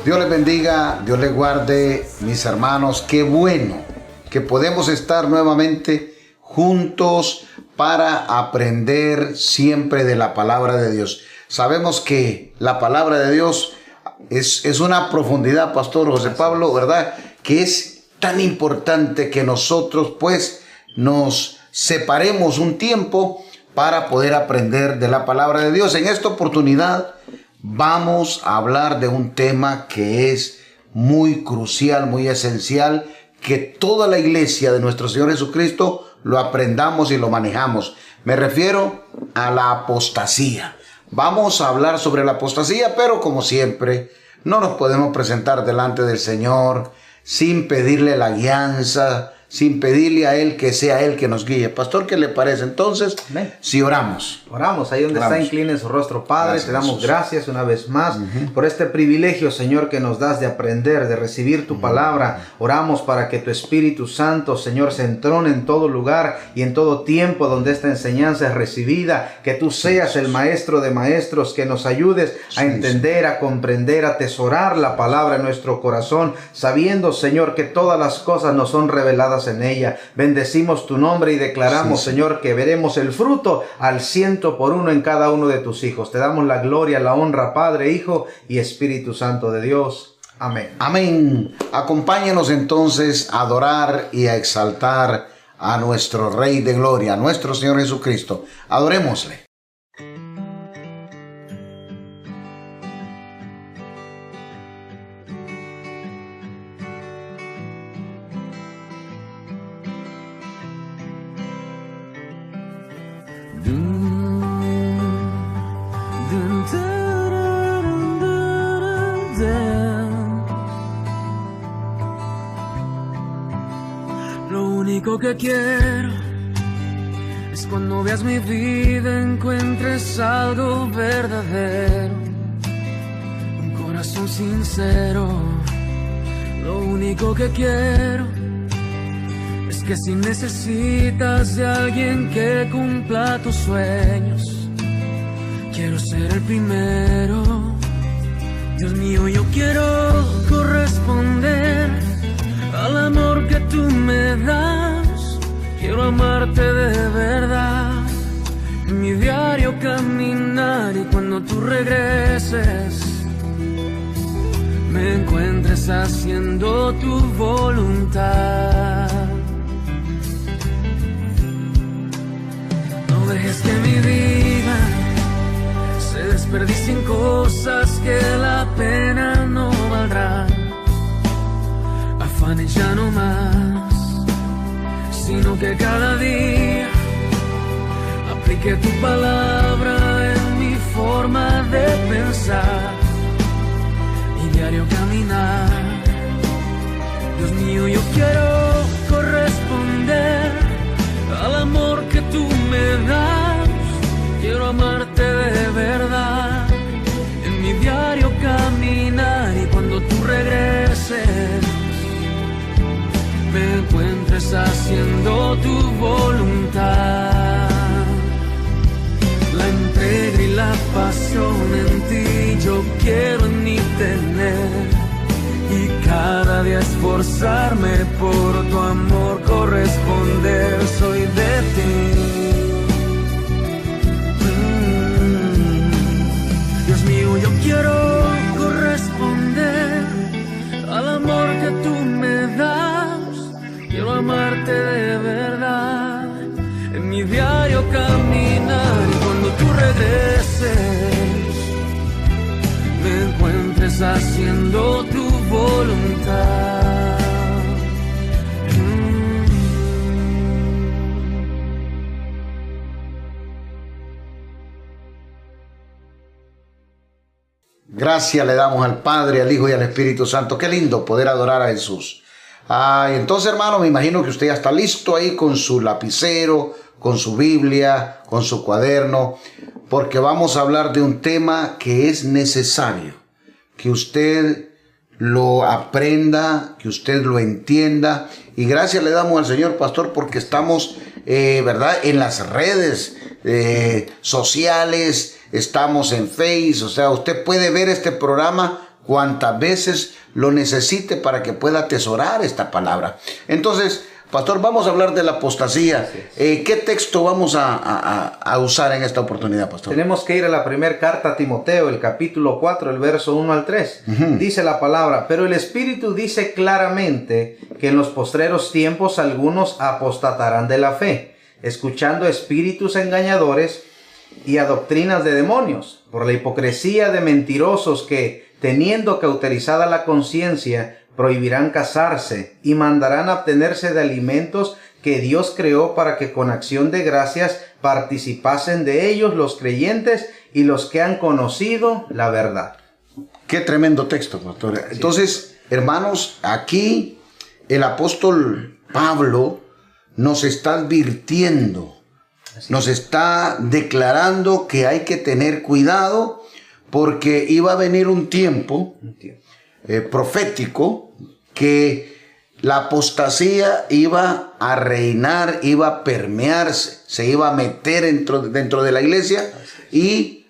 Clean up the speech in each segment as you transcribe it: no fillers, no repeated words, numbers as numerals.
Dios les bendiga, Dios les guarde, mis hermanos. Qué bueno que podemos estar nuevamente juntos para aprender siempre de la palabra de Dios. Sabemos que la palabra de Dios es una profundidad, Pastor José Pablo, ¿verdad? Que es tan importante que nosotros pues nos separemos un tiempo para poder aprender de la palabra de Dios. En esta oportunidad vamos a hablar de un tema que es muy crucial, muy esencial, que toda la iglesia de nuestro Señor Jesucristo lo aprendamos y lo manejamos. Me refiero a la apostasía. Vamos a hablar sobre la apostasía, pero como siempre, no nos podemos presentar delante del Señor sin pedirle la guianza, sin pedirle a Él que sea Él que nos guíe. Pastor, ¿qué le parece? Entonces, si oramos. Oramos, ahí donde está, incline su rostro, Padre. Gracias, te damos Jesús. Gracias una vez más por este privilegio, Señor, que nos das de aprender, de recibir tu palabra. Oramos para que tu Espíritu Santo, Señor, se entrone en todo lugar y en todo tiempo donde esta enseñanza es recibida. Que tú seas el Maestro de maestros, que nos ayudes a entender, a comprender, a atesorar la palabra en nuestro corazón, sabiendo, Señor, que todas las cosas nos son reveladas en ella. Bendecimos tu nombre y declaramos, Señor, que veremos el fruto al 100 por uno en cada uno de tus hijos. Te damos la gloria, la honra, Padre, Hijo y Espíritu Santo de Dios. Amén. Amén. Acompáñenos entonces a adorar y a exaltar a nuestro Rey de Gloria, a nuestro Señor Jesucristo. Adorémosle. Lo único que quiero es cuando veas mi vida encuentres algo verdadero, un corazón sincero. Lo único que quiero es que si necesitas de alguien que cumpla tus sueños, quiero ser el primero. Dios mío, yo quiero corresponder al amor que tú me das. Quiero amarte de verdad, en mi diario caminar, y cuando tú regreses me encuentres haciendo tu voluntad. No dejes que mi vida se desperdicie en cosas que la pena no valdrá. Afanes ya no más, sino que cada día aplique tu palabra en mi forma de pensar y diario caminar. Dios mío, yo quiero corresponder al amor que tú me das. Quiero amarte de verdad, en mi diario caminar, y cuando tú regreses me encuentres haciendo tu voluntad. La entrega y la pasión en ti yo quiero en mí tener, y cada día esforzarme por tu amor corresponder. Soy de ti. Dios mío, yo quiero corresponder al amor que tú me das. Quiero amarte de verdad, en mi diario caminar, y cuando tú regreses me encuentres haciendo tu voluntad. Gracias le damos al Padre, al Hijo y al Espíritu Santo. Qué lindo poder adorar a Jesús. Entonces, hermano, me imagino que usted ya está listo ahí con su lapicero, con su Biblia, con su cuaderno, porque vamos a hablar de un tema que es necesario que usted lo aprenda, que usted lo entienda. Y gracias le damos al Señor, pastor, porque estamos, ¿verdad?, en las redes sociales, estamos en Face. O sea, usted puede ver este programa cuantas veces lo necesite para que pueda atesorar esta palabra. Entonces, pastor, vamos a hablar de la apostasía. ¿Qué texto vamos a usar en esta oportunidad, pastor? Tenemos que ir a la primera carta a Timoteo, el capítulo 4, el verso 1 al 3. Dice la palabra: pero el Espíritu dice claramente que en los postreros tiempos algunos apostatarán de la fe, escuchando espíritus engañadores y a doctrinas de demonios, por la hipocresía de mentirosos que, teniendo cauterizada la conciencia, prohibirán casarse y mandarán abstenerse de alimentos que Dios creó para que con acción de gracias participasen de ellos los creyentes y los que han conocido la verdad. Qué tremendo texto, pastor. Entonces, hermanos, aquí el apóstol Pablo nos está advirtiendo, nos está declarando que hay que tener cuidado porque iba a venir un tiempo profético que la apostasía iba a reinar, iba a permearse, se iba a meter dentro de la iglesia. Y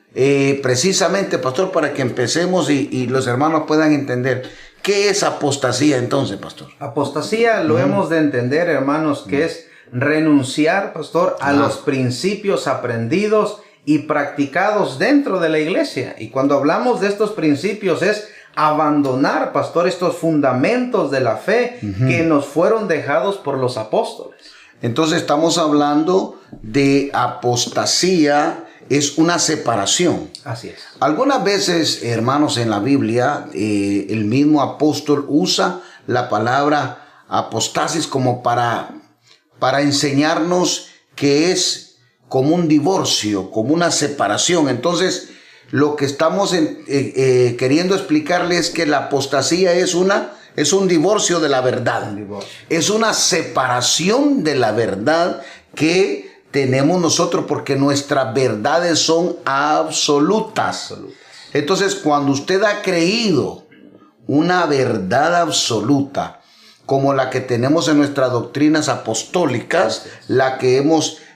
precisamente, pastor, para que empecemos y los hermanos puedan entender, ¿qué es apostasía entonces, pastor? Apostasía lo hemos de entender, hermanos, que es renunciar, pastor, a los principios aprendidos y practicados dentro de la iglesia. Y cuando hablamos de estos principios es abandonar, pastor, estos fundamentos de la fe que nos fueron dejados por los apóstoles. Entonces estamos hablando de apostasía, es una separación. Así es. Algunas veces, hermanos, en la Biblia, el mismo apóstol usa la palabra apostasis como para enseñarnos que es como un divorcio, como una separación. Entonces, lo que estamos queriendo explicarles es que la apostasía es un divorcio de la verdad. Es una separación de la verdad que tenemos nosotros porque nuestras verdades son absolutas. Entonces, cuando usted ha creído una verdad absoluta, como la que tenemos en nuestras doctrinas apostólicas, la que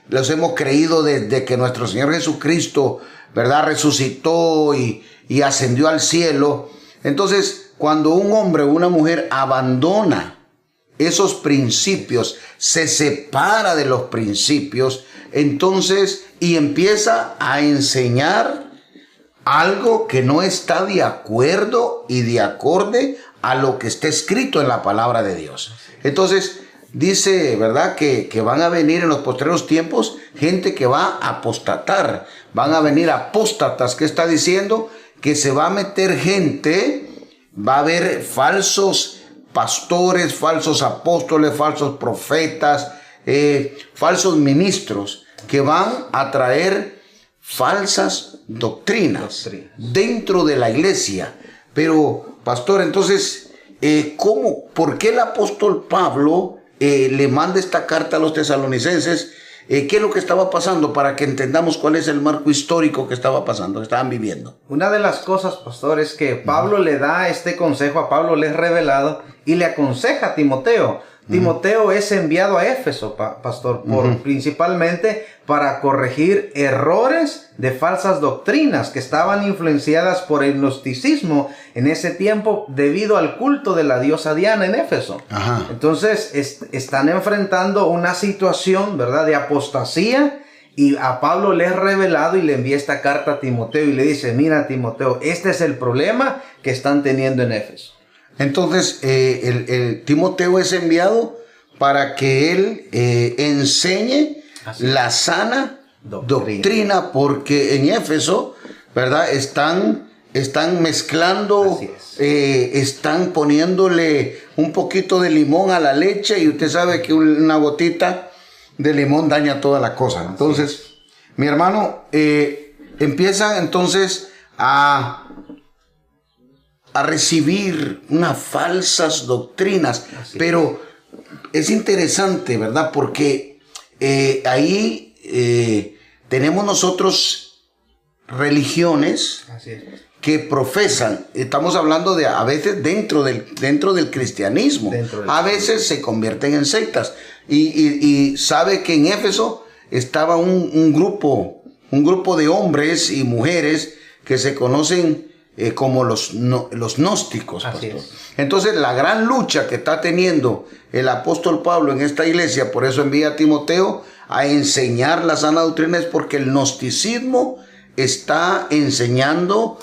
los hemos creído desde que nuestro Señor Jesucristo, ¿verdad?, resucitó y ascendió al cielo. Entonces, cuando un hombre o una mujer abandona esos principios, se separa de los principios, entonces, y empieza a enseñar algo que no está de acuerdo y de acorde a lo que está escrito en la palabra de Dios. Entonces, dice, ¿verdad?, que van a venir en los postreros tiempos gente que va a apostatar. Van a venir apóstatas. ¿Qué está diciendo? Que se va a meter gente, va a haber falsos pastores, falsos apóstoles, falsos profetas, falsos ministros que van a traer falsas doctrinas dentro de la iglesia. Pero, pastor, entonces, ¿por qué el apóstol Pablo le manda esta carta a los tesalonicenses? ¿Qué es lo que estaba pasando para que entendamos cuál es el marco histórico que estaba pasando, que estaban viviendo? Una de las cosas, pastor, es que Pablo le da este consejo, a Pablo le es revelado y le aconseja a Timoteo. Timoteo es enviado a Éfeso, pastor, principalmente para corregir errores de falsas doctrinas que estaban influenciadas por el gnosticismo en ese tiempo debido al culto de la diosa Diana en Éfeso. Entonces están enfrentando una situación, ¿verdad?, de apostasía, y a Pablo le es revelado y le envía esta carta a Timoteo y le dice: mira, Timoteo, este es el problema que están teniendo en Éfeso. Entonces, el Timoteo es enviado para que él enseñe la sana doctrina, porque en Éfeso, ¿verdad?, están mezclando, están poniéndole un poquito de limón a la leche, y usted sabe que una gotita de limón daña toda la cosa. Entonces, mi hermano, empieza entonces a recibir unas falsas doctrinas. Pero es interesante, ¿verdad? Porque ahí tenemos nosotros religiones que profesan. Estamos hablando de a veces dentro del cristianismo. A veces se convierten en sectas. Y sabe que en Éfeso estaba un grupo de hombres y mujeres que se conocen como los gnósticos, Así pastor. es. Entonces, la gran lucha que está teniendo el apóstol Pablo en esta iglesia, por eso envía a Timoteo a enseñar la sana doctrina, es porque el gnosticismo está enseñando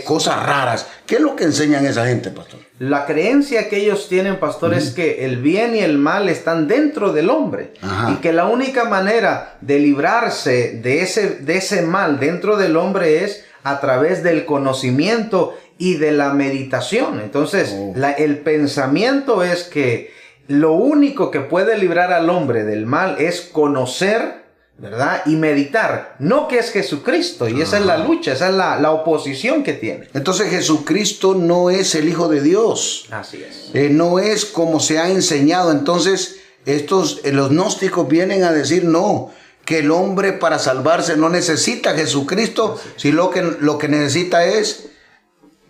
cosas raras. ¿Qué es lo que enseñan esa gente, pastor? La creencia que ellos tienen, pastor, es que el bien y el mal están dentro del hombre. Ajá. Y que la única manera de librarse de ese mal dentro del hombre es a través del conocimiento y de la meditación. Entonces, el pensamiento es que lo único que puede librar al hombre del mal es conocer, ¿verdad? Y meditar. No que es Jesucristo. Y esa es la lucha, esa es la oposición que tiene. Entonces, Jesucristo no es el Hijo de Dios. Así es. No es como se ha enseñado. Entonces, los gnósticos vienen a decir no, que el hombre para salvarse no necesita a Jesucristo, sino lo que necesita es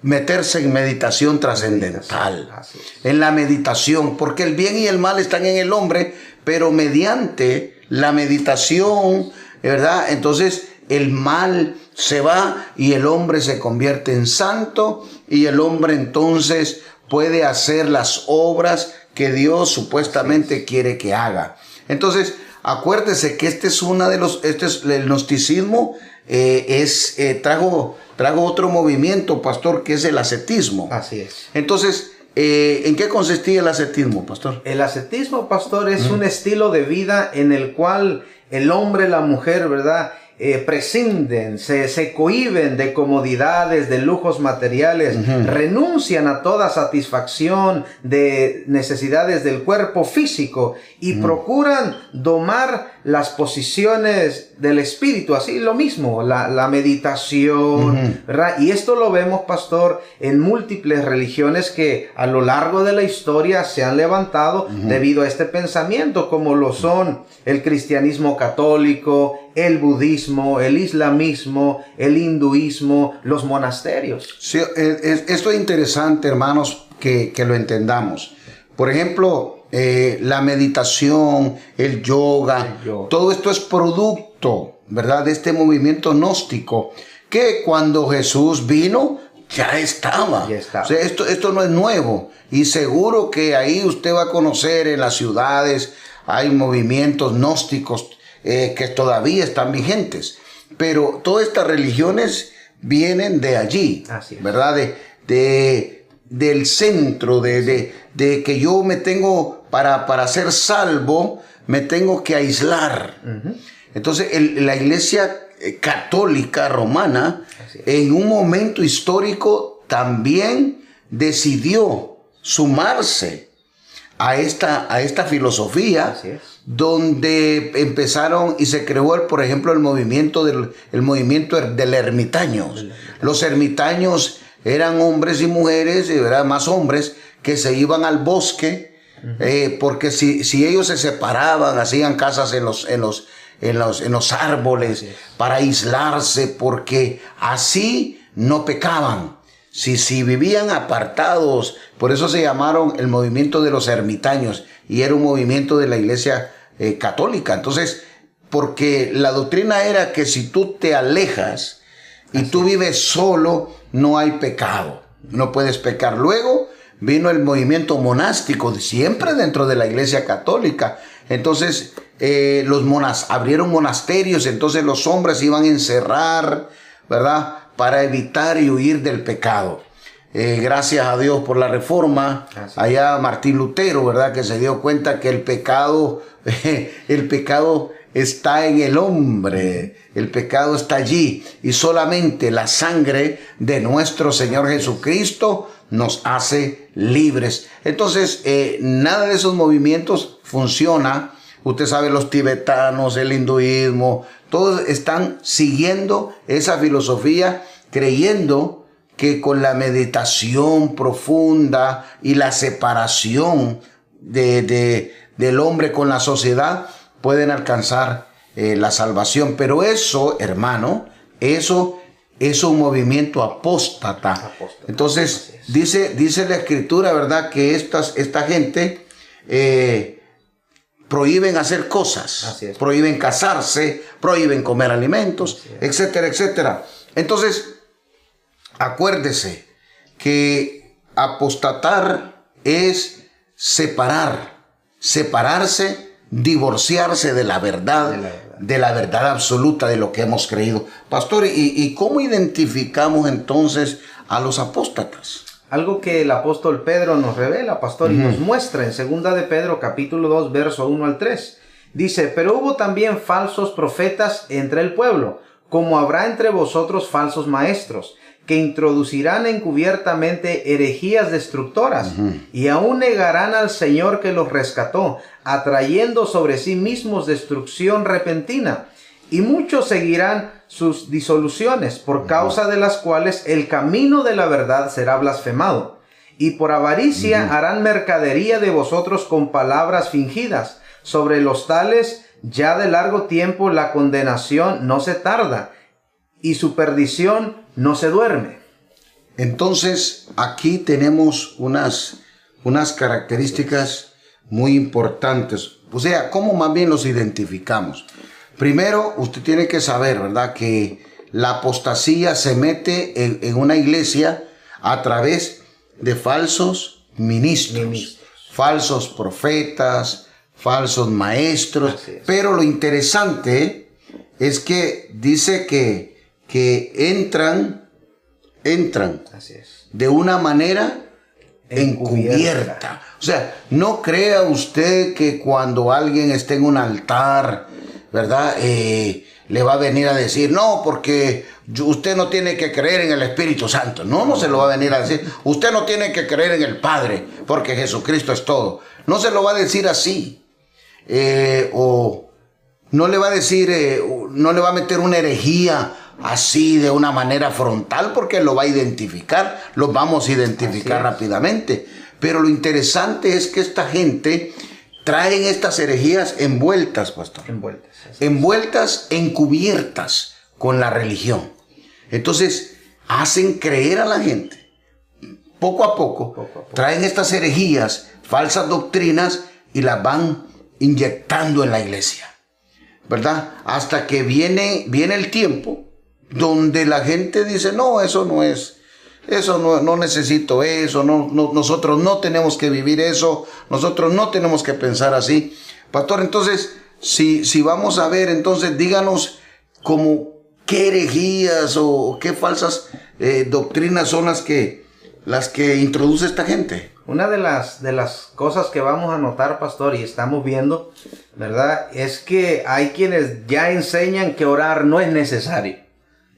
meterse en meditación trascendental. Así es. En la meditación, porque el bien y el mal están en el hombre, pero mediante la meditación, ¿verdad? Entonces el mal se va y el hombre se convierte en santo, y el hombre entonces puede hacer las obras que Dios supuestamente quiere que haga. Entonces, acuérdese que el gnosticismo trajo otro movimiento, pastor, que es el ascetismo. Así es. Entonces, ¿en qué consistía el ascetismo, pastor? El ascetismo, pastor, es un estilo de vida en el cual el hombre, la mujer, ¿verdad?, prescinden, se cohíben de comodidades, de lujos materiales, renuncian a toda satisfacción de necesidades del cuerpo físico y procuran domar las posiciones del espíritu. Así lo mismo, la meditación, ¿verdad? Y esto lo vemos, pastor, en múltiples religiones que a lo largo de la historia se han levantado debido a este pensamiento, como lo son el cristianismo católico, el budismo, el islamismo, el hinduismo, los monasterios. Sí, esto es interesante, hermanos, que lo entendamos. Por ejemplo, la meditación, el yoga, todo esto es producto, ¿verdad?, de este movimiento gnóstico, que cuando Jesús vino, ya estaba. O sea, esto no es nuevo. Y seguro que ahí usted va a conocer en las ciudades, hay movimientos gnósticos que todavía están vigentes. Pero todas estas religiones vienen de allí, ¿verdad? Del centro, de que yo me tengo, para ser salvo, me tengo que aislar. Entonces, la iglesia católica romana, en un momento histórico, también decidió sumarse a esta filosofía, donde empezaron y se creó, por ejemplo, el movimiento del ermitaño. Los ermitaños eran hombres y mujeres, ¿verdad?, más hombres, que se iban al bosque, porque si ellos se separaban, hacían casas en los árboles para aislarse, porque así no pecaban. Si vivían apartados, por eso se llamaron el movimiento de los ermitaños, y era un movimiento de la iglesia católica. Entonces, porque la doctrina era que si tú te alejas y tú vives solo, no hay pecado, no puedes pecar. Luego vino el movimiento monástico, siempre dentro de la iglesia católica. Entonces, abrieron monasterios, entonces los hombres iban a encerrar, ¿verdad?, para evitar y huir del pecado. Gracias a Dios por la reforma. Allá Martín Lutero, ¿verdad?, que se dio cuenta que el pecado está en el hombre, el pecado está allí, y solamente la sangre de nuestro Señor Jesucristo nos hace libres. Entonces, nada de esos movimientos funciona. Usted sabe, los tibetanos, el hinduismo, todos están siguiendo esa filosofía, creyendo que con la meditación profunda y la separación del hombre con la sociedad pueden alcanzar la salvación. Pero eso, hermano, eso es un movimiento apóstata. Entonces, dice la Escritura, ¿verdad?, que esta gente prohíben hacer cosas, prohíben casarse, prohíben comer alimentos, etcétera, etcétera. Entonces, Acuérdese que apostatar es separarse, divorciarse de la verdad absoluta de lo que hemos creído. Pastor, ¿y cómo identificamos entonces a los apóstatas? Algo que el apóstol Pedro nos revela, pastor, y nos muestra en 2 de Pedro, capítulo 2, verso 1 al 3. Dice, pero hubo también falsos profetas entre el pueblo, como habrá entre vosotros falsos maestros, que introducirán encubiertamente herejías destructoras, y aún negarán al Señor que los rescató, atrayendo sobre sí mismos destrucción repentina. Y muchos seguirán sus disoluciones, por causa de las cuales el camino de la verdad será blasfemado. Y por avaricia harán mercadería de vosotros con palabras fingidas. Sobre los tales, ya de largo tiempo la condenación no se tarda, y su perdición no se duerme. Entonces, aquí tenemos unas características muy importantes. O sea, ¿cómo más bien los identificamos? Primero, usted tiene que saber, ¿verdad?, que la apostasía se mete en una iglesia a través de falsos ministros, falsos profetas, falsos maestros. Pero lo interesante es que dice que entran de una manera encubierta. O sea, no crea usted que cuando alguien esté en un altar, ¿verdad?, le va a venir a decir, no, porque usted no tiene que creer en el Espíritu Santo. No se lo va a venir a decir. Usted no tiene que creer en el Padre, porque Jesucristo es todo. No se lo va a decir así. O no le va a decir, no le va a meter una herejía así de una manera frontal, porque lo va a identificar, lo vamos a identificar rápidamente. Pero lo interesante es que esta gente traen estas herejías envueltas, pastor. Envueltas, encubiertas con la religión. Entonces, hacen creer a la gente. Poco a poco, traen estas herejías, falsas doctrinas, y las van inyectando en la iglesia, ¿verdad? Hasta que viene el tiempo donde la gente dice, no, eso no es, eso no necesito eso, nosotros no tenemos que vivir eso, nosotros no tenemos que pensar así. Pastor, entonces, si vamos a ver, entonces díganos como qué herejías o qué falsas doctrinas son las que introduce esta gente. Una de las cosas que vamos a notar, pastor, y estamos viendo, ¿verdad?, es que hay quienes ya enseñan que orar no es necesario,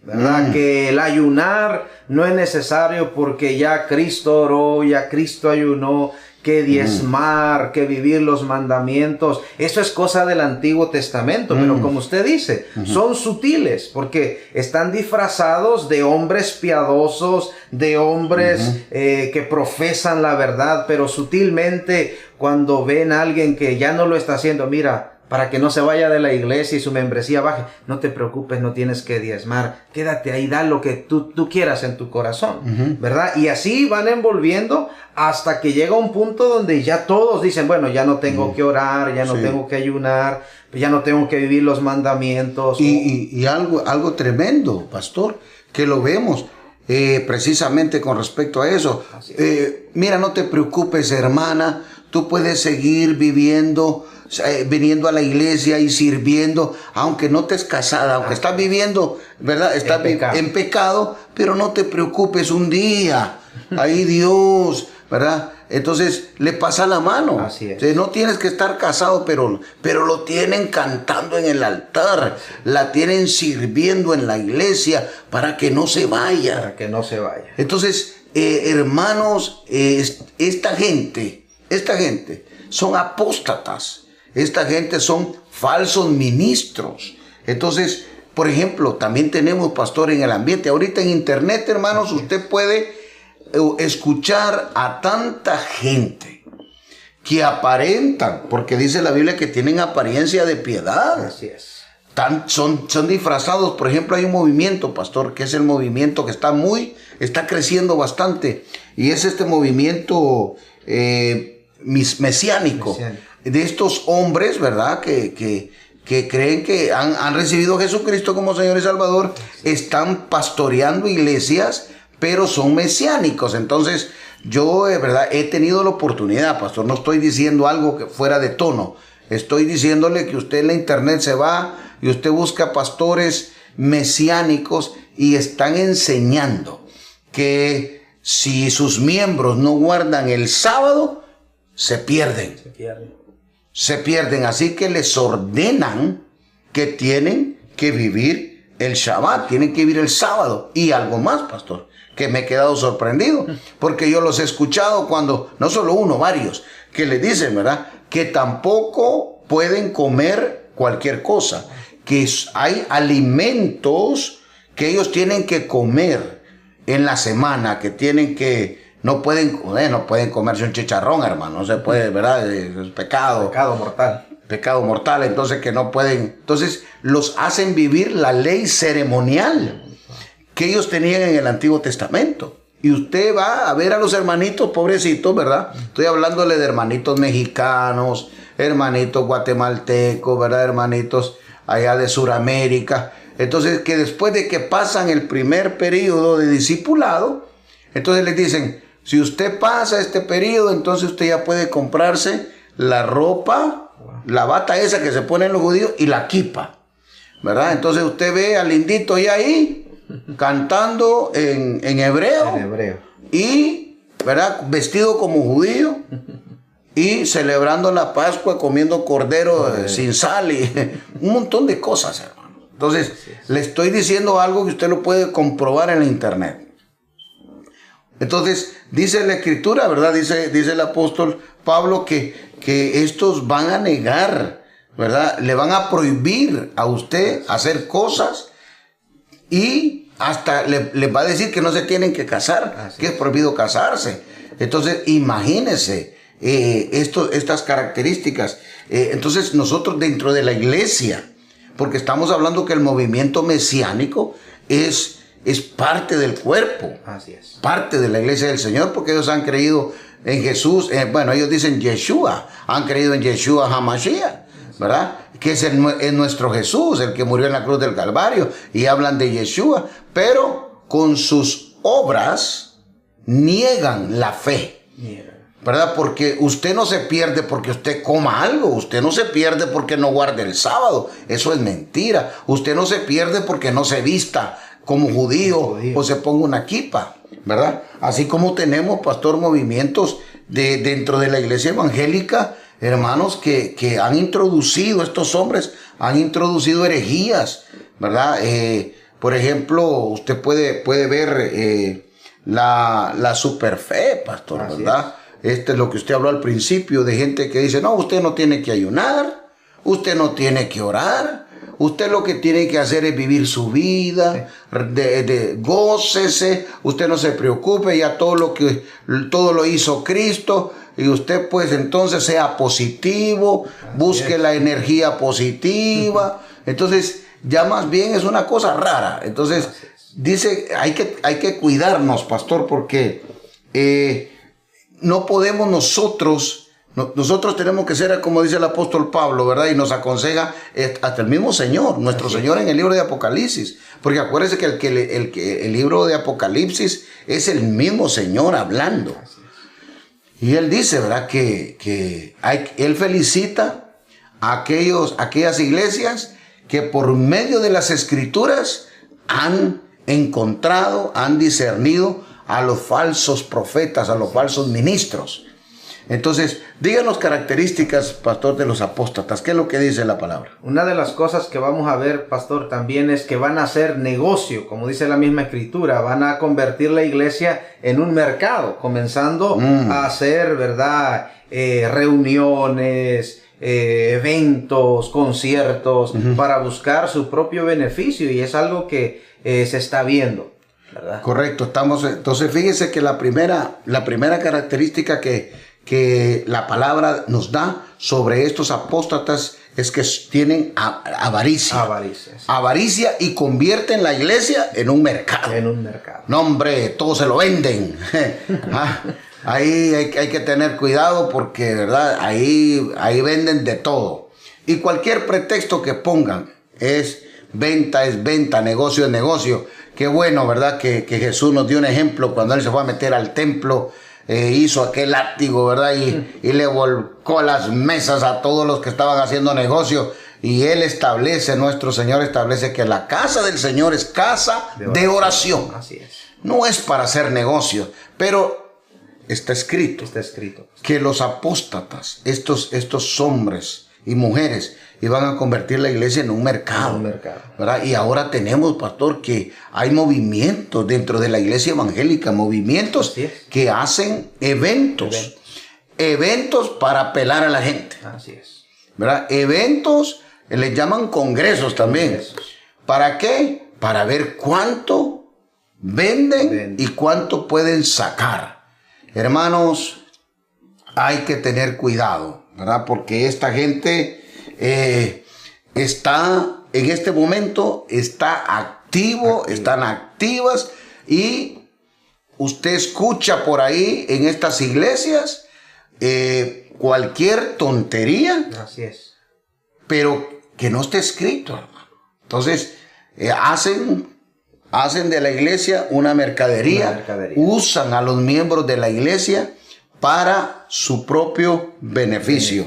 ¿verdad? Que el ayunar no es necesario porque ya Cristo oró, ya Cristo ayunó, que diezmar, que vivir los mandamientos. Eso es cosa del Antiguo Testamento, pero como usted dice, son sutiles porque están disfrazados de hombres piadosos, de hombres que profesan la verdad, pero sutilmente cuando ven a alguien que ya no lo está haciendo, mira, para que no se vaya de la iglesia y su membresía baje, no te preocupes, no tienes que diezmar, quédate ahí, da lo que tú quieras en tu corazón, ¿verdad? Y así van envolviendo hasta que llega un punto donde ya todos dicen, bueno, ya no tengo que orar, ya no tengo que ayunar, ya no tengo que vivir los mandamientos. Y algo tremendo, pastor, que lo vemos precisamente con respecto a eso. Mira, no te preocupes, hermana, tú puedes seguir viviendo, viniendo a la iglesia y sirviendo, aunque no estés casada, aunque estás viviendo, ¿verdad?, estás en pecado, pero no te preocupes, un día, ahí Dios, ¿verdad? Entonces le pasa la mano. Así es. No tienes que estar casado, pero lo tienen cantando en el altar, la tienen sirviendo en la iglesia para que no se vaya. Para que no se vaya. Entonces, hermanos, esta gente son apóstatas. Esta gente son falsos ministros. Entonces, por ejemplo, también tenemos, pastor, en el ambiente. Ahorita en internet, hermanos, usted puede escuchar a tanta gente que aparentan, porque dice la Biblia que tienen apariencia de piedad. Así es. Son disfrazados. Por ejemplo, hay un movimiento, pastor, que es el movimiento que está creciendo bastante. Y es este movimiento mesiánico. De estos hombres, ¿verdad?, que creen que han recibido a Jesucristo como Señor y Salvador, están pastoreando iglesias pero son mesiánicos. Entonces, yo, verdad, he tenido la oportunidad, pastor, no estoy diciendo algo que fuera de tono. Estoy diciéndole que usted en la internet se va y usted busca pastores mesiánicos y están enseñando que si sus miembros no guardan el sábado, se pierden. Se pierden. Así que les ordenan que tienen que vivir el Shabbat, tienen que vivir el sábado. Y algo más, pastor, que me he quedado sorprendido, porque yo los he escuchado cuando, no solo uno, varios, que les dicen, ¿verdad?, que tampoco pueden comer cualquier cosa, que hay alimentos que ellos tienen que comer en la semana, que tienen que, no pueden comerse un chicharrón, hermano, no se puede, ¿verdad? Es pecado. Pecado mortal. Pecado mortal, entonces que no pueden, entonces los hacen vivir la ley ceremonial que ellos tenían en el Antiguo Testamento. Y usted va a ver a los hermanitos pobrecitos, ¿verdad? Estoy hablándole de hermanitos mexicanos, hermanitos guatemaltecos, ¿verdad? Hermanitos allá de Sudamérica. Entonces, que después de que pasan el primer periodo de discipulado, entonces les dicen, si usted pasa este periodo, entonces usted ya puede comprarse la ropa, la bata esa que se ponen los judíos y la kipa, ¿verdad? Entonces usted ve al indito ya ahí, cantando en hebreo, y, ¿verdad?, vestido como judío y celebrando la Pascua, comiendo cordero sin sal y un montón de cosas, hermano. Entonces, le estoy diciendo algo que usted lo puede comprobar en la internet. Entonces, dice la Escritura, ¿verdad? Dice el apóstol Pablo que estos van a negar, ¿verdad? Le van a prohibir a usted hacer cosas y hasta le va a decir que no se tienen que casar, que es prohibido casarse. Entonces, imagínense estas características. Entonces, nosotros dentro de la iglesia, porque estamos hablando que el movimiento mesiánico es parte del cuerpo. Así es. Parte de la iglesia del Señor, porque ellos han creído en Jesús. Ellos dicen Yeshua, han creído en Yeshua HaMashiach, ¿verdad? Que es nuestro Jesús, el que murió en la cruz del Calvario, y hablan de Yeshua, pero con sus obras niegan la fe, ¿verdad? Porque usted no se pierde porque usted coma algo, usted no se pierde porque no guarde el sábado, eso es mentira. Usted no se pierde porque no se vista como judío o se ponga una kipa, ¿verdad? Así como tenemos, pastor, movimientos dentro de la iglesia evangélica, hermanos, que han introducido, estos hombres han introducido herejías, ¿verdad? Por ejemplo, usted puede ver la superfe, pastor, ¿verdad? Este es lo que usted habló al principio, de gente que dice, no, usted no tiene que ayunar, usted no tiene que orar, usted lo que tiene que hacer es vivir su vida, gócese, usted no se preocupe, ya todo lo hizo Cristo. Y usted pues entonces sea positivo, busque la energía positiva. Entonces ya más bien es una cosa rara. Entonces dice, hay que cuidarnos, pastor, porque no podemos nosotros tenemos que ser como dice el apóstol Pablo, ¿verdad? Y nos aconseja hasta el mismo Señor, nuestro Señor en el libro de Apocalipsis. Porque acuérdense que el libro de Apocalipsis es el mismo Señor hablando. Y él dice, ¿verdad?, que él felicita a aquellas iglesias que por medio de las Escrituras han encontrado, han discernido a los falsos profetas, a los falsos ministros. Entonces, díganos características, pastor, de los apóstatas. ¿Qué es lo que dice la palabra? Una de las cosas que vamos a ver, pastor, también es que van a hacer negocio, como dice la misma Escritura. Van a convertir la iglesia en un mercado, comenzando a hacer, ¿verdad?, reuniones, eventos, conciertos, para buscar su propio beneficio. Y es algo que se está viendo, ¿verdad? Correcto. Entonces, fíjese que la primera característica que la palabra nos da sobre estos apóstatas es que tienen avaricia. Avaricia y convierten la iglesia en un mercado. No, hombre, todo se lo venden. Ahí hay que tener cuidado porque, ¿verdad? Ahí venden de todo. Y cualquier pretexto que pongan es venta es venta, negocio es negocio. Qué bueno, ¿verdad? Que Jesús nos dio un ejemplo cuando Él se fue a meter al templo, hizo aquel látigo, ¿verdad? Y le volcó las mesas a todos los que estaban haciendo negocio. Y Él establece, nuestro Señor establece que la casa del Señor es casa de oración. Así es. No es para hacer negocio, pero está escrito que los apóstatas, estos hombres y mujeres, iban a convertir la iglesia en un mercado. ¿Verdad? Y ahora tenemos, pastor, que hay movimientos dentro de la iglesia evangélica, movimientos que hacen eventos para apelar a la gente. Así es. ¿Verdad? Eventos, les llaman congresos también. ¿Para qué? Para ver cuánto venden y cuánto pueden sacar. Hermanos, hay que tener cuidado, ¿verdad? Porque esta gente está, en este momento, está activo, están activas, y usted escucha por ahí en estas iglesias cualquier tontería. Así es. Pero que no esté escrito, hermano. Entonces, hacen de la iglesia una mercadería, usan a los miembros de la iglesia para su propio beneficio.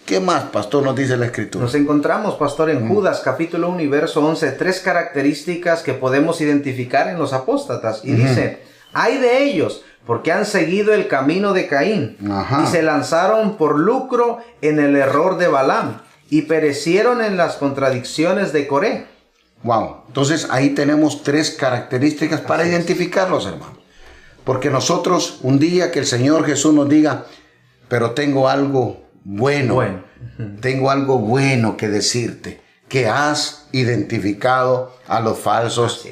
¿Qué más, pastor, nos dice la escritura? Nos encontramos, pastor, en Judas capítulo 1 y verso 11, 3 características que podemos identificar en los apóstatas. Y dice, hay de ellos, porque han seguido el camino de Caín, y se lanzaron por lucro en el error de Balaam, y perecieron en las contradicciones de Coré. Wow, entonces ahí tenemos 3 características para identificarlos, hermano. Porque nosotros, un día que el Señor Jesús nos diga, pero tengo algo bueno. Tengo algo bueno que decirte, que has identificado a los falsos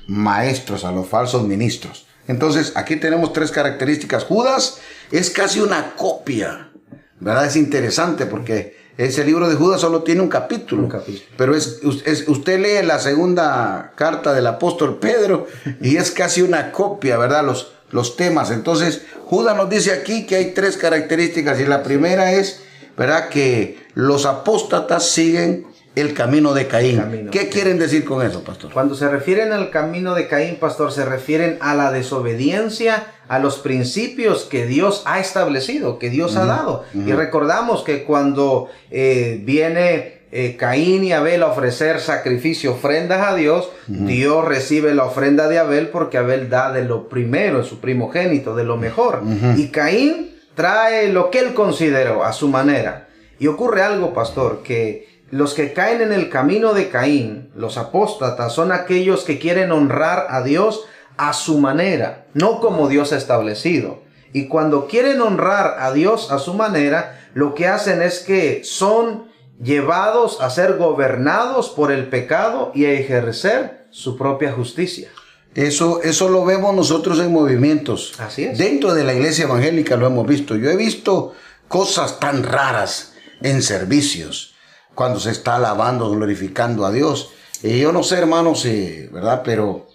maestros, a los falsos ministros. Entonces, aquí tenemos 3 características. Judas es casi una copia, ¿verdad? Es interesante porque ese libro de Judas solo tiene un capítulo. Pero usted lee la segunda carta del apóstol Pedro y es casi una copia, ¿verdad? Los temas. Entonces, Judas nos dice aquí que hay 3 características, y la primera es, ¿verdad?, que los apóstatas siguen el camino de Caín. ¿Qué quieren decir con eso, pastor? Cuando se refieren al camino de Caín, pastor, se refieren a la desobediencia a los principios que Dios ha establecido, que Dios ha dado. Y recordamos que cuando viene Caín y Abel a ofrecer sacrificio, ofrendas a Dios, Dios recibe la ofrenda de Abel porque Abel da de lo primero, su primogénito, de lo mejor. Y Caín trae lo que él consideró a su manera. Y ocurre algo, pastor, que los que caen en el camino de Caín, los apóstatas, son aquellos que quieren honrar a Dios a su manera, no como Dios ha establecido. Y cuando quieren honrar a Dios a su manera, lo que hacen es que son llevados a ser gobernados por el pecado y a ejercer su propia justicia. Eso lo vemos nosotros en movimientos. Así es. Dentro de la iglesia evangélica lo hemos visto. Yo he visto cosas tan raras en servicios, cuando se está alabando, glorificando a Dios. Yo no sé, hermanos, ¿verdad? Pero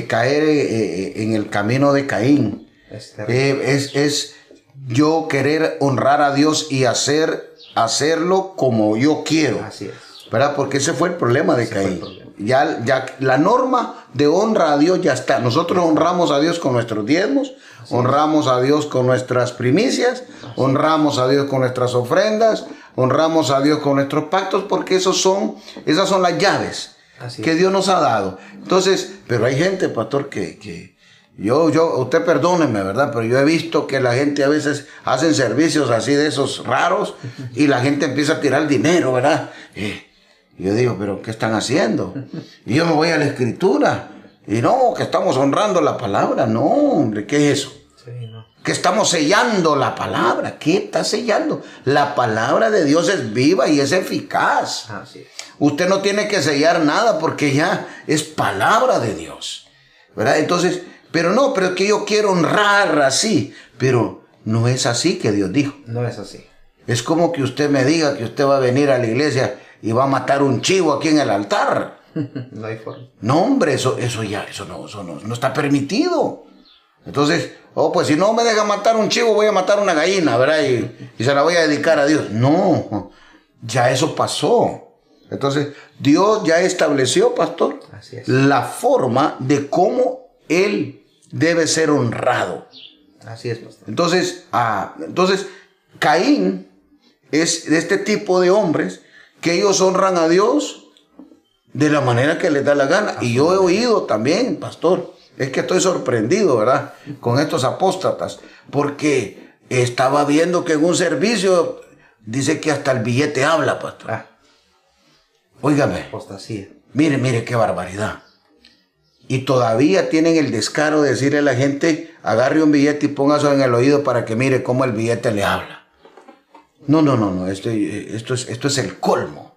caer en el camino de Caín es yo querer honrar a Dios y hacerlo como yo quiero. Así es. ¿Verdad? Porque ese fue el problema de Caín. Ya la norma de honra a Dios ya está. Nosotros honramos a Dios con nuestros diezmos, honramos a Dios con nuestras primicias, honramos a Dios con nuestras ofrendas, honramos a Dios con nuestros pactos, porque esas son las llaves que Dios nos ha dado. Entonces, pero hay gente, pastor, que usted perdóneme, ¿verdad? Pero yo he visto que la gente a veces hacen servicios así de esos raros y la gente empieza a tirar dinero, ¿verdad? Y yo digo, ¿pero qué están haciendo? Y yo me voy a la escritura y no, que estamos honrando la palabra. No, hombre, ¿qué es eso? Que estamos sellando la palabra. ¿Qué está sellando? La palabra de Dios es viva y es eficaz. Así es. Usted no tiene que sellar nada porque ya es palabra de Dios, ¿verdad? Entonces, pero es que yo quiero honrar así. Pero no es así que Dios dijo. No es así. Es como que usted me diga que usted va a venir a la iglesia y va a matar un chivo aquí en el altar. No hay forma. No, hombre, eso no está permitido. Entonces, pues si no me deja matar un chivo, voy a matar una gallina, ¿verdad? Y se la voy a dedicar a Dios. No, ya eso pasó. Entonces, Dios ya estableció, pastor, Así es. la forma de cómo él debe ser honrado. Así es, pastor. Entonces, Caín es de este tipo de hombres que ellos honran a Dios de la manera que les da la gana. Y yo he oído también, pastor, es que estoy sorprendido, ¿verdad?, con estos apóstatas, porque estaba viendo que en un servicio dice que hasta el billete habla, pastor. Óigame, Apostasía. mire qué barbaridad. Y todavía tienen el descaro de decirle a la gente, agarre un billete y póngase en el oído para que mire cómo el billete le habla. No, esto es el colmo,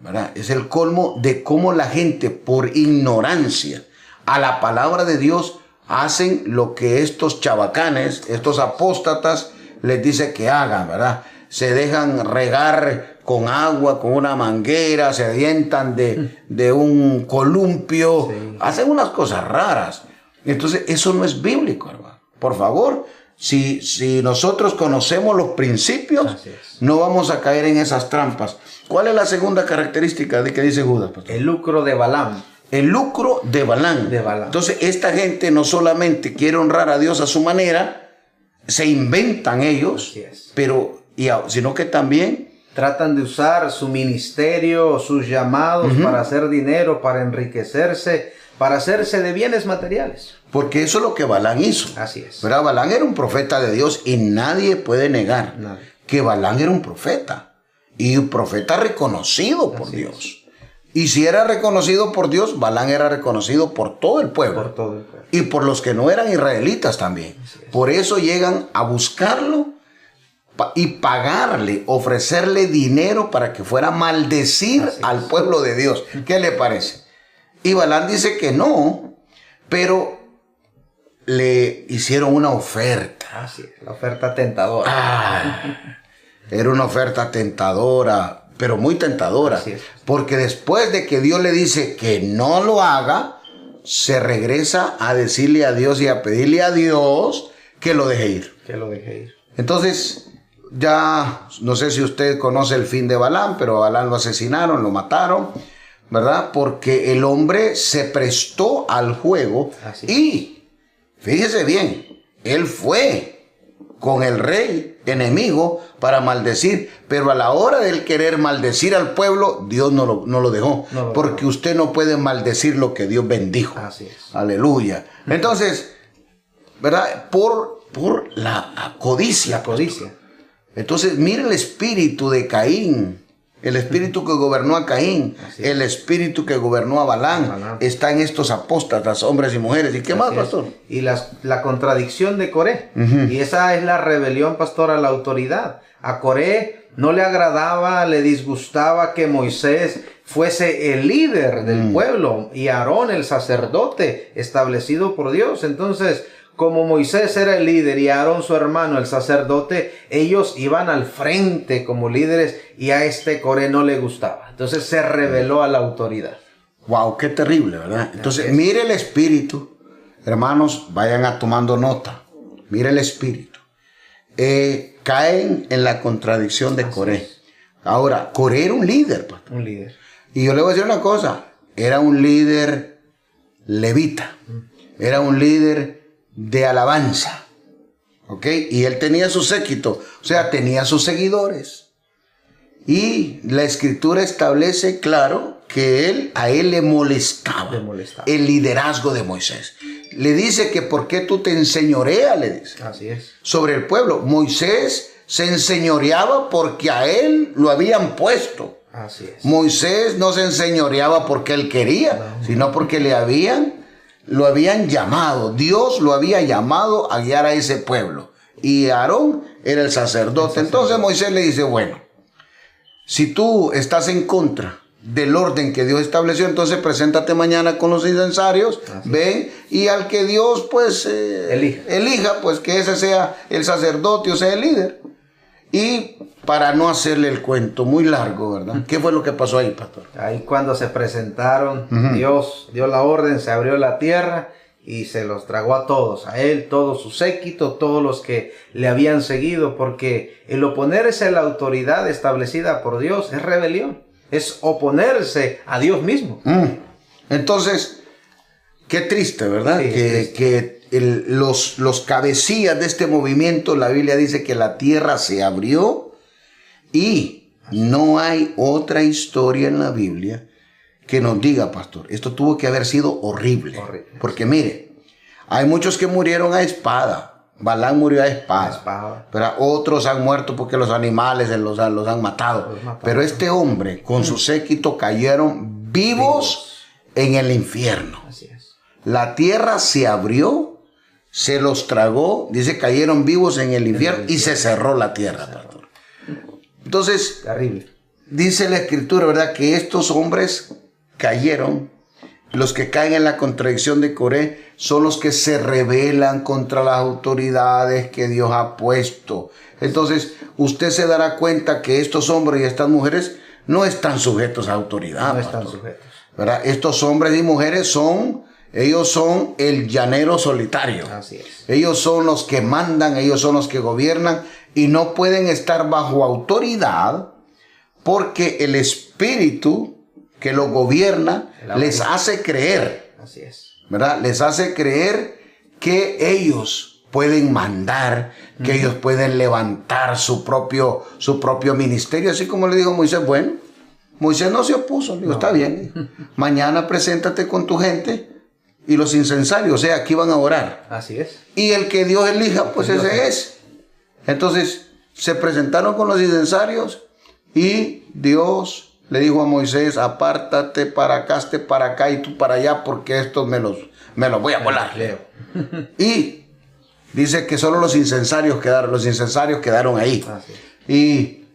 ¿verdad? Es el colmo de cómo la gente, por ignorancia a la palabra de Dios, hacen lo que estos chabacanes, estos apóstatas, les dice que hagan, ¿verdad? Se dejan regar con agua, con una manguera, se avientan de un columpio, sí, hacen unas cosas raras. Entonces, eso no es bíblico, hermano. Por favor, si nosotros conocemos los principios, no vamos a caer en esas trampas. ¿Cuál es la segunda característica de que dice Judas, pastor? El lucro de Balaam. El lucro de Balaam. Entonces, esta gente no solamente quiere honrar a Dios a su manera, se inventan ellos, sino que también tratan de usar su ministerio, sus llamados para hacer dinero, para enriquecerse, para hacerse de bienes materiales. Porque eso es lo que Balaam hizo. Así es. Pero Balaam era un profeta de Dios y nadie puede negar que Balaam era un profeta. Y un profeta reconocido por Dios. Y si era reconocido por Dios, Balaam era reconocido por todo el pueblo. Por todo el pueblo. Y por los que no eran israelitas también. Por eso llegan a buscarlo y pagarle, ofrecerle dinero para que fuera a maldecir al pueblo de Dios. ¿Qué le parece? Y Balaam dice que no, pero le hicieron una oferta. Así es, la oferta tentadora. Era una oferta tentadora, pero muy tentadora. Porque después de que Dios le dice que no lo haga, se regresa a decirle a Dios y a pedirle a Dios que lo deje ir. Que lo deje ir. Entonces, ya no sé si usted conoce el fin de Balaam, pero a Balaam lo asesinaron, lo mataron, ¿verdad? Porque el hombre se prestó al juego. Y fíjese bien, él fue con el rey enemigo para maldecir, pero a la hora de él querer maldecir al pueblo, Dios no lo dejó, porque usted no puede maldecir lo que Dios bendijo. Así es. Aleluya. Entonces, ¿verdad? Por la codicia. La codicia. Entonces, mire el espíritu de Caín, el espíritu que gobernó a Caín, el espíritu que gobernó a Balaam, está en estos apóstatas, hombres y mujeres. ¿Y qué más, pastor? Y la contradicción de Coré. Y esa es la rebelión, pastor, a la autoridad. A Coré no le agradaba, le disgustaba que Moisés fuese el líder del pueblo y Aarón el sacerdote establecido por Dios. Entonces, como Moisés era el líder y Aarón su hermano el sacerdote, ellos iban al frente como líderes y a Coré no le gustaba. Entonces se rebeló a la autoridad. Wow, qué terrible, ¿verdad? Entonces, mire el espíritu. Hermanos, vayan tomando nota. Mire el espíritu. Caen en la contradicción de Coré. Ahora, Coré era un líder, pastor. Un líder. Y yo le voy a decir una cosa. Era un líder levita. Era un líder de alabanza, ¿ok? Y él tenía su séquito, o sea, tenía sus seguidores. Y la escritura establece, claro, que a él le molestaba el liderazgo de Moisés. Le dice que ¿por qué tú te enseñoreas? Le dice. Así es. Sobre el pueblo. Moisés se enseñoreaba porque a él lo habían puesto. Así es. Moisés no se enseñoreaba porque él quería, sino porque lo habían llamado. Dios lo había llamado a guiar a ese pueblo. Y Aarón era el sacerdote. Entonces Moisés le dice, bueno, si tú estás en contra del orden que Dios estableció, entonces preséntate mañana con los incensarios, ven, y al que Dios pues elija, pues que ese sea el sacerdote o sea el líder. Y para no hacerle el cuento muy largo, ¿verdad? ¿Qué fue lo que pasó ahí, pastor? Ahí cuando se presentaron, Dios dio la orden, se abrió la tierra y se los tragó a todos, a él, todo su séquito, todos los que le habían seguido, porque el oponerse a la autoridad establecida por Dios es rebelión. Es oponerse a Dios mismo. Entonces, qué triste, ¿verdad? Sí, que los cabecillas de este movimiento, la Biblia dice que la tierra se abrió y no hay otra historia en la Biblia que nos diga, pastor, esto tuvo que haber sido horrible. Porque mire, hay muchos que murieron a espada. Balaam murió a espada. Pero otros han muerto porque los animales los han matado. Pero este hombre con su séquito cayeron vivos en el infierno. Así es. La tierra se abrió, se los tragó, dice cayeron vivos en el infierno y se cerró la tierra, pastor. Entonces, terrible. Dice la escritura, ¿verdad? Que estos hombres cayeron. Los que caen en la contradicción de Coré son los que se rebelan contra las autoridades que Dios ha puesto. Entonces, usted se dará cuenta que estos hombres y estas mujeres no están sujetos a autoridad. No están sujetos. ¿Verdad? Estos hombres y mujeres ellos son el llanero solitario. Así es. Ellos son los que mandan, ellos son los que gobiernan y no pueden estar bajo autoridad porque el espíritu que lo gobierna les hace creer. Así es. ¿Verdad? Les hace creer que ellos pueden mandar, que ellos pueden levantar su propio ministerio, así como le dijo Moisés. Bueno, Moisés no se opuso, dijo, está bien, mañana preséntate con tu gente y los incensarios, o sea, aquí van a orar. Así es. Y el que Dios elija, pues ese es. Entonces, se presentaron con los incensarios y Dios le dijo a Moisés, apártate para acá, hazte para acá y tú para allá, porque estos me los voy a volar. Y dice que solo los incensarios quedaron ahí. Y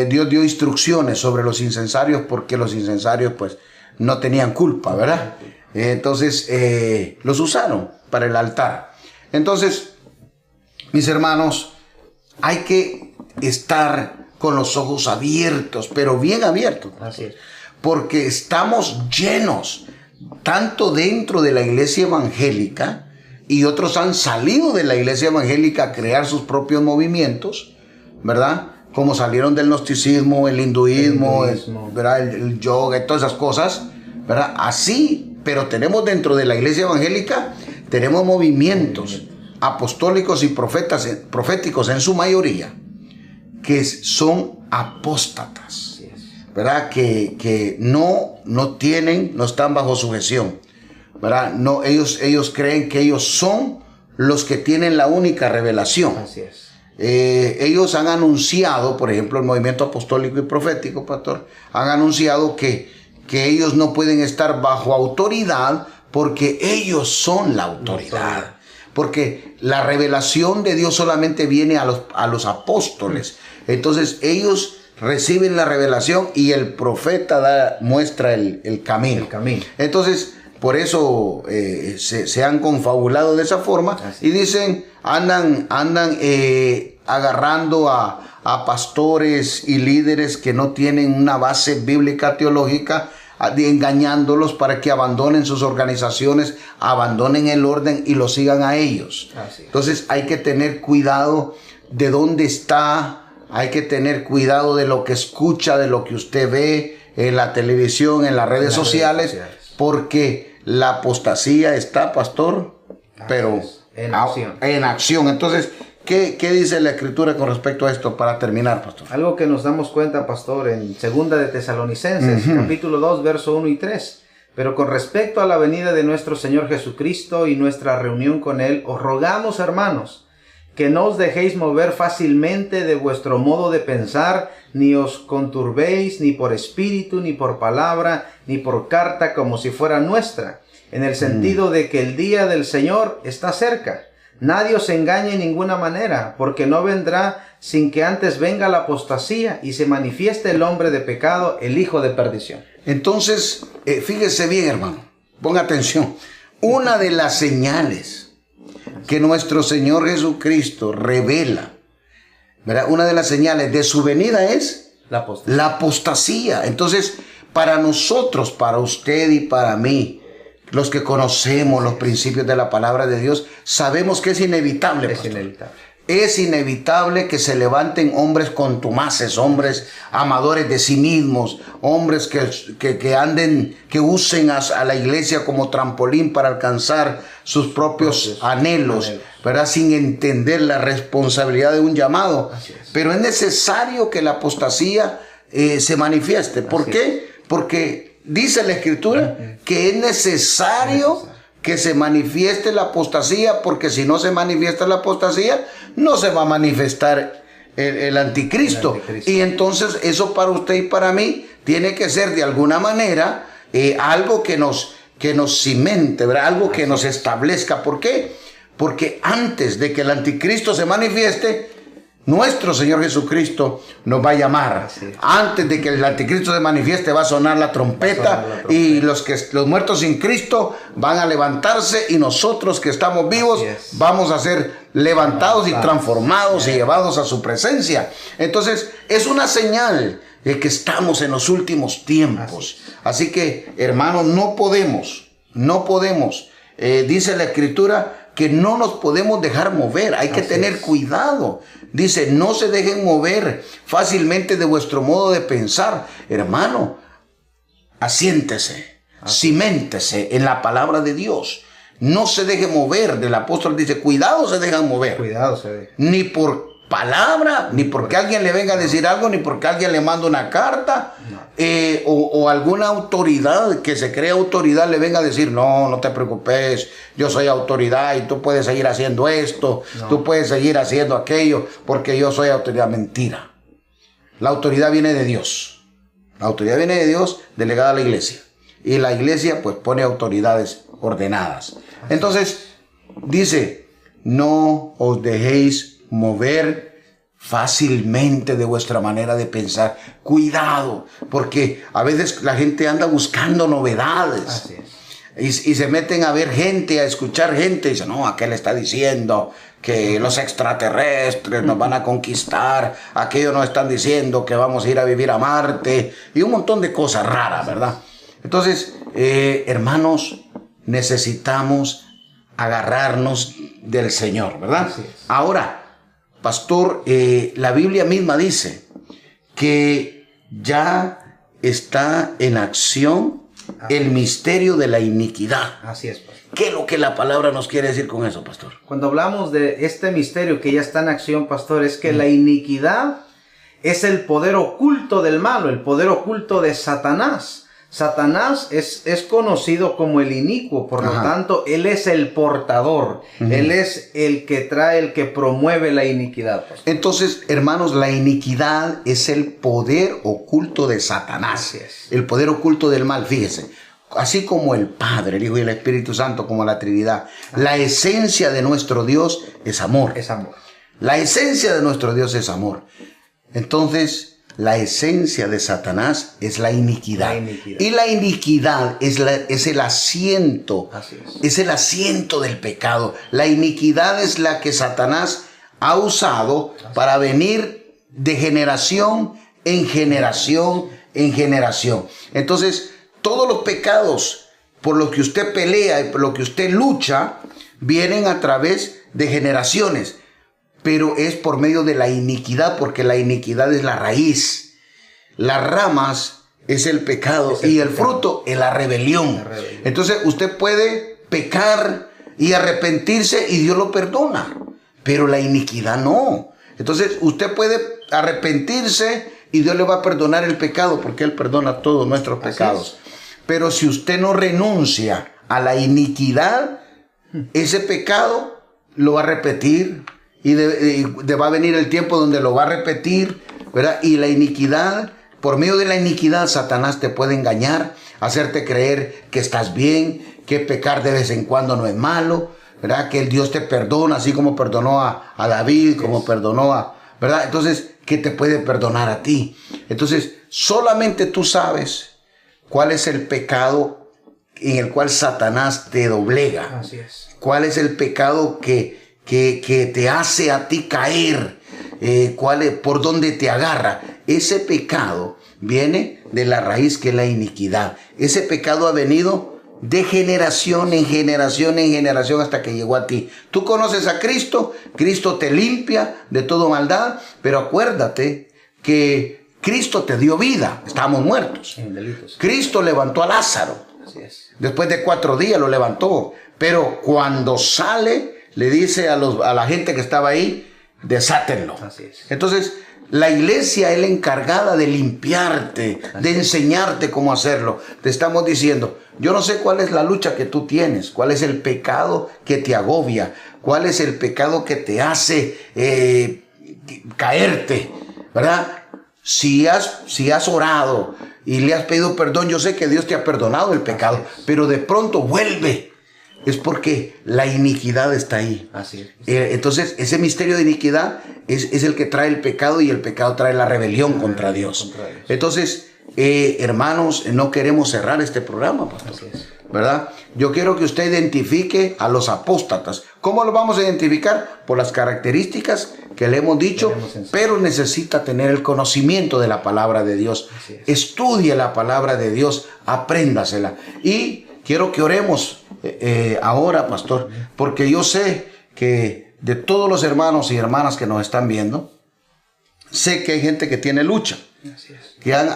Dios dio instrucciones sobre los incensarios, porque los incensarios pues no tenían culpa, ¿verdad? Entonces los usaron para el altar. Entonces, mis hermanos, hay que estar con los ojos abiertos, pero bien abiertos. Así es. Porque estamos llenos, tanto dentro de la iglesia evangélica, y otros han salido de la iglesia evangélica a crear sus propios movimientos, ¿verdad? Como salieron del gnosticismo, el hinduismo, ¿verdad? El yoga y todas esas cosas, ¿verdad? Así, pero tenemos dentro de la iglesia evangélica, tenemos movimientos apostólicos y proféticos en su mayoría, que son apóstatas, ¿verdad? Que no están bajo sujeción, ¿verdad? No, ellos creen que ellos son los que tienen la única revelación. Así es. Ellos han anunciado, por ejemplo, el movimiento apostólico y profético, pastor, han anunciado que ellos no pueden estar bajo autoridad porque ellos son la autoridad. Porque la revelación de Dios solamente viene a los apóstoles. Entonces ellos reciben la revelación y el profeta muestra el camino. Entonces, por eso se han confabulado de esa forma. Así. Y dicen, andan agarrando a pastores y líderes que no tienen una base bíblica teológica, engañándolos para que abandonen sus organizaciones, abandonen el orden y lo sigan a ellos. Entonces hay que tener cuidado de dónde está. Hay que tener cuidado de lo que escucha, de lo que usted ve en la televisión, en las redes sociales, porque la apostasía está, pastor, pero en acción. En acción. Entonces, ¿qué dice la Escritura con respecto a esto para terminar, pastor? Algo que nos damos cuenta, pastor, en 2 de Tesalonicenses, capítulo 2, verso 1 y 3. Pero con respecto a la venida de nuestro Señor Jesucristo y nuestra reunión con Él, os rogamos, hermanos, que no os dejéis mover fácilmente de vuestro modo de pensar, ni os conturbéis ni por espíritu, ni por palabra, ni por carta como si fuera nuestra, en el sentido de que el día del Señor está cerca. Nadie os engañe en ninguna manera, porque no vendrá sin que antes venga la apostasía y se manifieste el hombre de pecado, el hijo de perdición. Entonces, fíjese bien, hermano, ponga atención. Una de las señales que nuestro Señor Jesucristo revela, ¿verdad? Una de las señales de su venida es la apostasía. Entonces, para nosotros, para usted y para mí, los que conocemos los principios de la palabra de Dios, sabemos que es inevitable. Es inevitable. es inevitable que se levanten hombres contumaces, hombres amadores de sí mismos, hombres que usen a la iglesia como trampolín para alcanzar sus propios anhelos, ¿verdad? Sin entender la responsabilidad de un llamado. Pero es necesario que la apostasía se manifieste. ¿Por qué? Porque dice la Escritura que es necesario que se manifieste la apostasía, porque si no se manifiesta la apostasía, no se va a manifestar el anticristo. Y entonces eso para usted y para mí tiene que ser de alguna manera algo que nos cimente, ¿verdad? Algo que nos establezca. ¿Por qué? Porque antes de que el anticristo se manifieste, nuestro Señor Jesucristo nos va a llamar. Antes de que el anticristo se manifieste, va a sonar la trompeta, y los muertos sin Cristo van a levantarse, y nosotros que estamos vivos vamos a ser levantados y transformados y llevados a su presencia. Entonces es una señal de que estamos en los últimos tiempos. Así que, hermanos, no podemos, dice la Escritura, que no nos podemos dejar mover. Hay que tener cuidado. Dice, no se dejen mover fácilmente de vuestro modo de pensar. Hermano, asiéntese, ciméntese en la palabra de Dios. No se deje mover. El apóstol dice, cuidado se dejan mover. Cuidado se deja. Ni por palabra, ni porque alguien le venga a decir algo, ni porque alguien le manda una carta, o alguna autoridad que se cree autoridad le venga a decir, no te preocupes, yo soy autoridad y tú puedes seguir haciendo esto, tú puedes seguir haciendo aquello, porque yo soy autoridad. Mentira. La autoridad viene de Dios. La autoridad viene de Dios, delegada a la iglesia. Y la iglesia pues pone autoridades ordenadas. Entonces, dice, no os dejéis mover fácilmente de vuestra manera de pensar. Cuidado, porque a veces la gente anda buscando novedades. Así es. Y se meten a ver gente, a escuchar gente, y dicen, no, aquel está diciendo que los extraterrestres nos van a conquistar, aquellos nos están diciendo que vamos a ir a vivir a Marte, y un montón de cosas raras, ¿verdad? Entonces, hermanos, necesitamos agarrarnos del Señor, ¿verdad? Ahora, pastor, la Biblia misma dice que ya está en acción el misterio de la iniquidad. Así es, pastor. ¿Qué es lo que la palabra nos quiere decir con eso, pastor? Cuando hablamos de este misterio que ya está en acción, pastor, es que la iniquidad es el poder oculto del malo, el poder oculto de Satanás. Satanás es conocido como el inicuo, por lo tanto, él es el portador, él es el que trae, el que promueve la iniquidad, pastor. Entonces, hermanos, la iniquidad es el poder oculto de Satanás. Así es. El poder oculto del mal, fíjese. Así como el Padre, el Hijo y el Espíritu Santo, como la Trinidad. La esencia de nuestro Dios es amor. Es amor. La esencia de nuestro Dios es amor. Entonces, la esencia de Satanás es la iniquidad. Y la iniquidad es el asiento. Es el asiento del pecado. La iniquidad es la que Satanás ha usado para venir de generación en generación en generación. Entonces, todos los pecados por los que usted pelea y por los que usted lucha vienen a través de generaciones. Pero es por medio de la iniquidad, porque la iniquidad es la raíz. Las ramas es el pecado y el fruto es la rebelión. Entonces usted puede pecar y arrepentirse y Dios lo perdona, pero la iniquidad no. Entonces usted puede arrepentirse y Dios le va a perdonar el pecado, porque Él perdona todos nuestros pecados. Pero si usted no renuncia a la iniquidad, ese pecado lo va a repetir. Y va a venir el tiempo donde lo va a repetir, ¿verdad? Y la iniquidad, por medio de la iniquidad, Satanás te puede engañar, hacerte creer que estás bien, que pecar de vez en cuando no es malo, ¿verdad? Que el Dios te perdona, así como perdonó a David, como perdonó a, ¿verdad? Entonces, que te puede perdonar a ti. Entonces, solamente tú sabes cuál es el pecado en el cual Satanás te doblega. Así es. ¿Cuál es el pecado que te hace a ti caer? ¿Por dónde te agarra? Ese pecado viene de la raíz que es la iniquidad. Ese pecado ha venido de generación en generación en generación hasta que llegó a ti. Tú conoces a Cristo, Cristo te limpia de toda maldad, pero acuérdate que Cristo te dio vida, estábamos muertos. En delitos. Cristo levantó a Lázaro. Así es. Después de 4 días lo levantó, pero cuando sale le dice a la gente que estaba ahí, desátenlo. Así es. Entonces, la iglesia es la encargada de limpiarte, de enseñarte cómo hacerlo. Te estamos diciendo, yo no sé cuál es la lucha que tú tienes, cuál es el pecado que te agobia, cuál es el pecado que te hace caerte, ¿verdad? Si has orado y le has pedido perdón, yo sé que Dios te ha perdonado el pecado, pero de pronto vuelve. Es porque la iniquidad está ahí. Así es. Entonces, ese misterio de iniquidad es el que trae el pecado, y el pecado trae la rebelión contra Dios. Entonces, hermanos, no queremos cerrar este programa, pastor. Así es. ¿Verdad? Yo quiero que usted identifique a los apóstatas. ¿Cómo lo vamos a identificar? Por las características que le hemos dicho, pero necesita tener el conocimiento de la palabra de Dios. Estudie la palabra de Dios, apréndasela. Y quiero que oremos ahora, pastor, porque yo sé que de todos los hermanos y hermanas que nos están viendo, sé que hay gente que tiene lucha, que han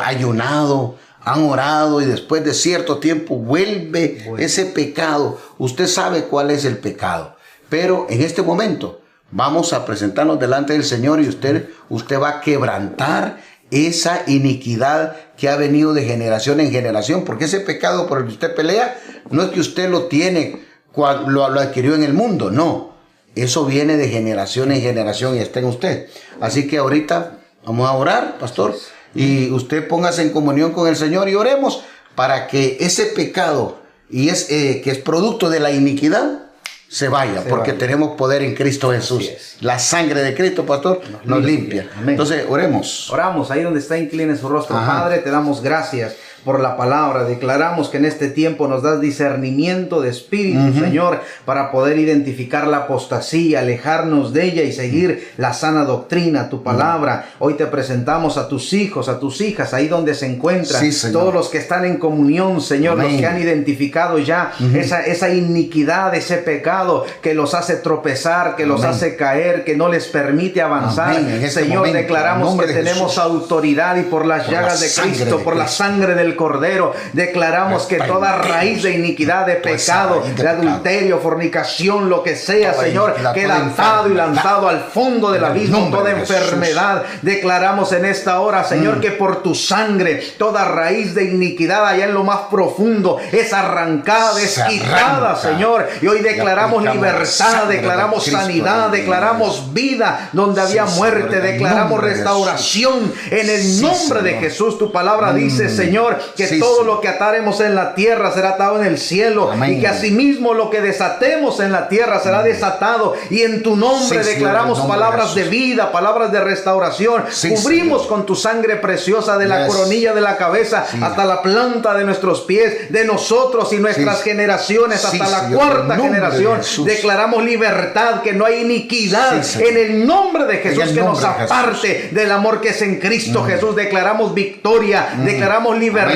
ayunado, han orado, y después de cierto tiempo vuelve ese pecado. Usted sabe cuál es el pecado, pero en este momento vamos a presentarnos delante del Señor, y usted va a quebrantar esa iniquidad que ha venido de generación en generación, porque ese pecado por el que usted pelea no es que usted lo tiene, lo adquirió en el mundo, no, eso viene de generación en generación y está en usted. Así que ahorita vamos a orar, pastor, y usted póngase en comunión con el Señor y oremos para que ese pecado que es producto de la iniquidad se vaya, porque tenemos poder en Cristo Jesús. La sangre de Cristo, pastor, nos limpia. Amén. Entonces, oremos. Oramos ahí donde está, incline su rostro. Ajá. Padre, te damos gracias por la palabra. Declaramos que en este tiempo nos das discernimiento de espíritu, Señor, para poder identificar la apostasía, alejarnos de ella y seguir la sana doctrina, tu palabra. Hoy te presentamos a tus hijos, a tus hijas, ahí donde se encuentran, todos los que están en comunión, Señor, los que han identificado ya esa iniquidad, ese pecado que los hace tropezar, que los hace caer, que no les permite avanzar. Señor, declaramos que tenemos autoridad, y por las llagas de Cristo, por la sangre del Cordero, declaramos que toda raíz de iniquidad, de pecado, de adulterio, fornicación, lo que sea, Señor, queda atado y lanzado al fondo del abismo. Toda enfermedad, declaramos en esta hora, Señor, que por tu sangre toda raíz de iniquidad allá en lo más profundo es arrancada, es quitada, Señor. Y hoy declaramos libertad, declaramos sanidad, declaramos vida donde había muerte, declaramos restauración en el nombre de Jesús. Tu palabra dice, Señor, que todo lo que ataremos en la tierra será atado en el cielo, y que asimismo lo que desatemos en la tierra será desatado. Y en tu nombre declaramos palabras de vida, palabras de restauración. Cubrimos con tu sangre preciosa, de la coronilla de la cabeza hasta la planta de nuestros pies, de nosotros y nuestras generaciones hasta la cuarta generación. Declaramos libertad, que no hay iniquidad en el nombre de Jesús que nos aparte del amor que es en Cristo Jesús. Declaramos victoria, declaramos libertad,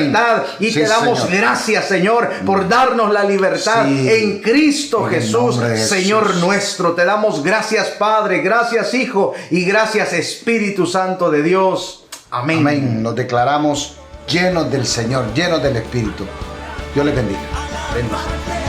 y te damos gracias, Señor, por darnos la libertad en Cristo Jesús, Señor nuestro. Te damos gracias, Padre, gracias, Hijo, y gracias, Espíritu Santo de Dios. Amén. Amén. Nos declaramos llenos del Señor, llenos del Espíritu. Dios les bendiga. Bendición.